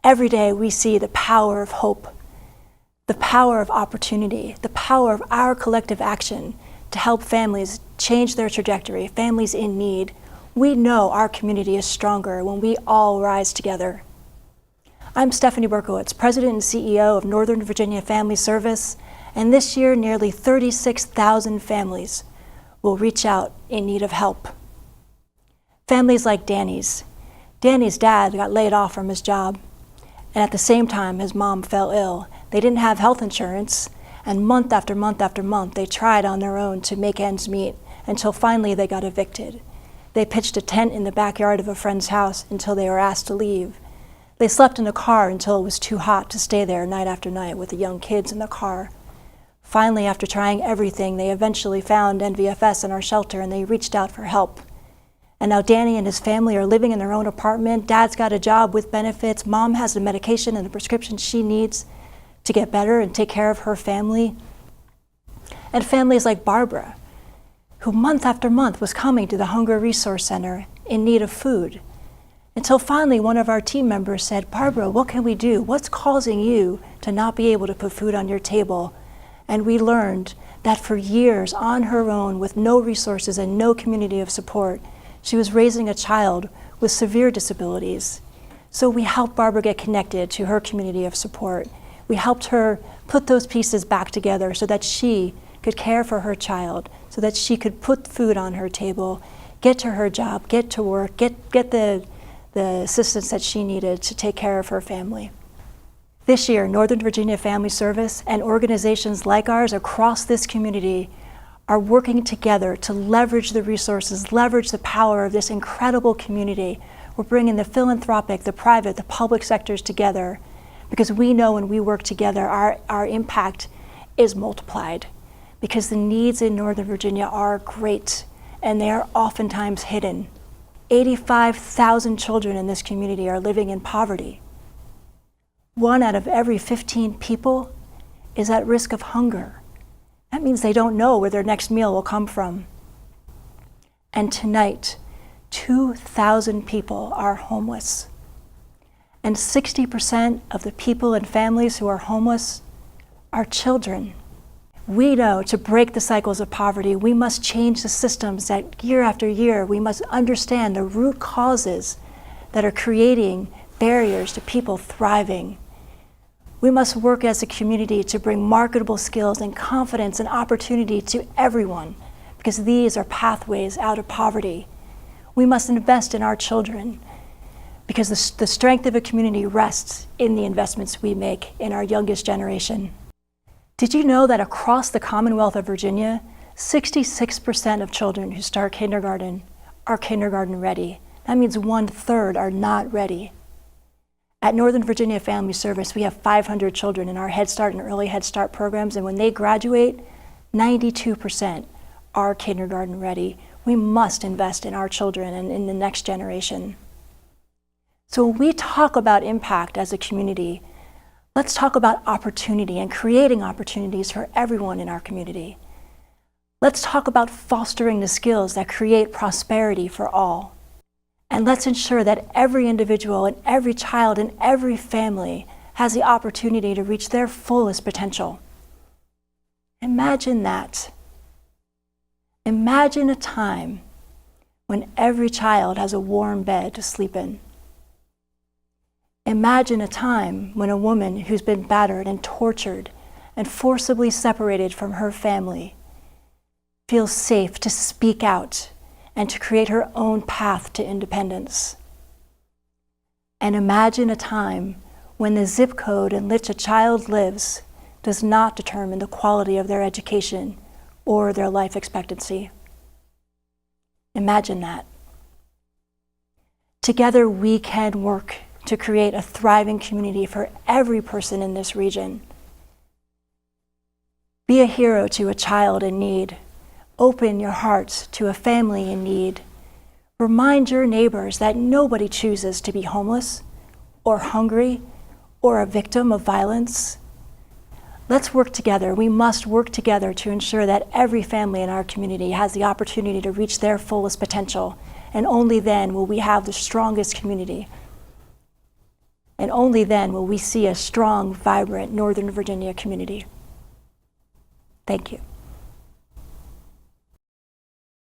Every day we see the power of hope, the power of opportunity, the power of our collective action to help families change their trajectory, families in need. We know our community is stronger when we all rise together. I'm Stephanie Berkowitz, President and CEO of Northern Virginia Family Service, and this year nearly 36,000 families will reach out in need of help. Families like Danny's. Danny's dad got laid off from his job, and at the same time his mom fell ill. They didn't have health insurance, and month after month after month they tried on their own to make ends meet until finally they got evicted. They pitched a tent in the backyard of a friend's house until they were asked to leave. They slept in a car until it was too hot to stay there night after night with the young kids in the car. Finally, after trying everything, they eventually found NVFS in our shelter and they reached out for help. And now Danny and his family are living in their own apartment. Dad's got a job with benefits. Mom has the medication and the prescription she needs to get better and take care of her family. And families like Barbara, who month after month was coming to the Hunger Resource Center in need of food, until finally one of our team members said, "Barbara, what can we do? What's causing you to not be able to put food on your table?" And we learned that for years on her own, with no resources and no community of support, she was raising a child with severe disabilities. So we helped Barbara get connected to her community of support. We helped her put those pieces back together so that she could care for her child, so that she could put food on her table, get to her job, get to work, get the assistance that she needed to take care of her family. This year, Northern Virginia Family Service and organizations like ours across this community are working together to leverage the resources, leverage the power of this incredible community. We're bringing the philanthropic, the private, the public sectors together because we know when we work together, our impact is multiplied because the needs in Northern Virginia are great and they are oftentimes hidden. 85,000 children in this community are living in poverty. 1 out of every 15 people is at risk of hunger. That means they don't know where their next meal will come from. And tonight, 2,000 people are homeless. And 60% of the people and families who are homeless are children. We know to break the cycles of poverty, we must change the systems that year after year, we must understand the root causes that are creating barriers to people thriving. We must work as a community to bring marketable skills and confidence and opportunity to everyone because these are pathways out of poverty. We must invest in our children because the strength of a community rests in the investments we make in our youngest generation. Did you know that across the Commonwealth of Virginia, 66% of children who start kindergarten are kindergarten ready? That means 1/3 are not ready. At Northern Virginia Family Service, we have 500 children in our Head Start and Early Head Start programs, and when they graduate, 92% are kindergarten ready. We must invest in our children and in the next generation. So when we talk about impact as a community, let's talk about opportunity and creating opportunities for everyone in our community. Let's talk about fostering the skills that create prosperity for all. And let's ensure that every individual and every child and every family has the opportunity to reach their fullest potential. Imagine that. Imagine a time when every child has a warm bed to sleep in. Imagine a time when a woman who's been battered and tortured and forcibly separated from her family feels safe to speak out and to create her own path to independence. And imagine a time when the zip code in which a child lives does not determine the quality of their education or their life expectancy. Imagine that. Together we can work to create a thriving community for every person in this region. Be a hero to a child in need. Open your hearts to a family in need. Remind your neighbors that nobody chooses to be homeless or hungry or a victim of violence. Let's work together. We must work together to ensure that every family in our community has the opportunity to reach their fullest potential, and only then will we have the strongest community. And only then will we see a strong, vibrant Northern Virginia community. Thank you.